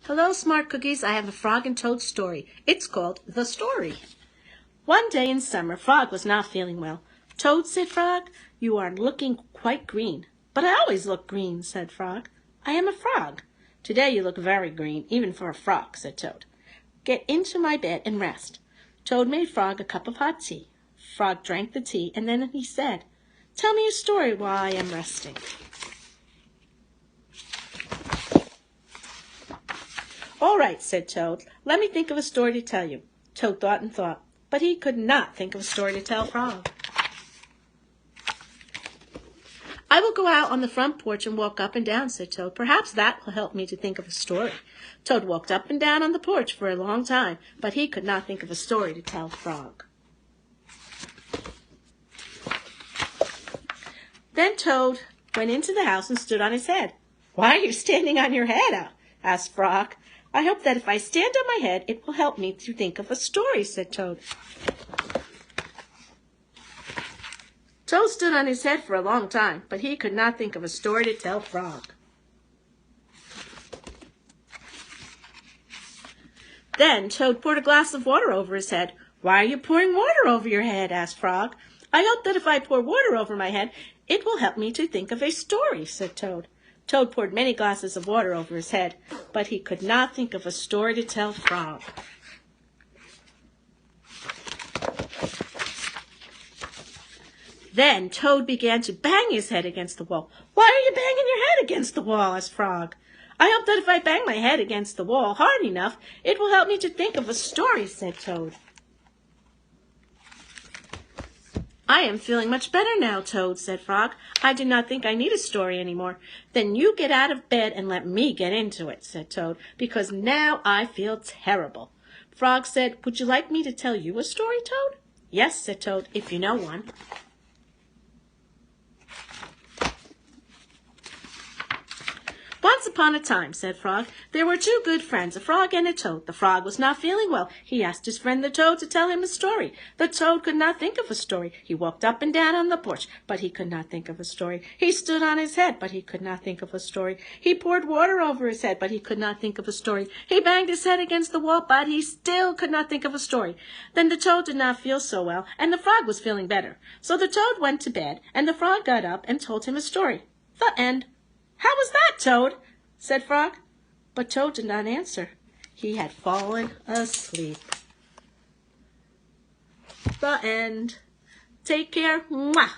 Hello, Smart Cookies. I have a Frog and Toad story. It's called The Story. One day in summer, Frog was not feeling well. Toad, said Frog, you are looking quite green. But I always look green, said Frog. I am a frog. Today you look very green, even for a frog, said Toad. Get into my bed and rest. Toad made Frog a cup of hot tea. Frog drank the tea, and then he said, Tell me a story while I am resting. All right, said Toad. Let me think of a story to tell you. Toad thought and thought, but he could not think of a story to tell Frog. I will go out on the front porch and walk up and down, said Toad. Perhaps that will help me to think of a story. Toad walked up and down on the porch for a long time, but he could not think of a story to tell Frog. Then Toad went into the house and stood on his head. Why are you standing on your head? Asked Frog. I hope that if I stand on my head, it will help me to think of a story, said Toad. Toad stood on his head for a long time, but he could not think of a story to tell Frog. Then Toad poured a glass of water over his head. Why are you pouring water over your head? Asked Frog. I hope that if I pour water over my head, it will help me to think of a story, said Toad. Toad poured many glasses of water over his head, but he could not think of a story to tell Frog. Then Toad began to bang his head against the wall. Why are you banging your head against the wall? Asked Frog. I hope that if I bang my head against the wall hard enough, it will help me to think of a story, said Toad. I am feeling much better now, Toad, said Frog. I do not think I need a story anymore. Then you get out of bed and let me get into it, said Toad, because now I feel terrible. Frog said, Would you like me to tell you a story, Toad? Yes, said Toad, if you know one. Once upon a time, said Frog, there were two good friends, a frog and a toad. The frog was not feeling well. He asked his friend the toad to tell him a story. The toad could not think of a story. He walked up and down on the porch, but he could not think of a story. He stood on his head, but he could not think of a story. He poured water over his head, but he could not think of a story. He banged his head against the wall, but he still could not think of a story. Then the toad did not feel so well, and the frog was feeling better. So the toad went to bed, and the frog got up and told him a story. The end. How was that, Toad? Said Frog. But Toad did not answer. He had fallen asleep. The end. Take care. Mwah.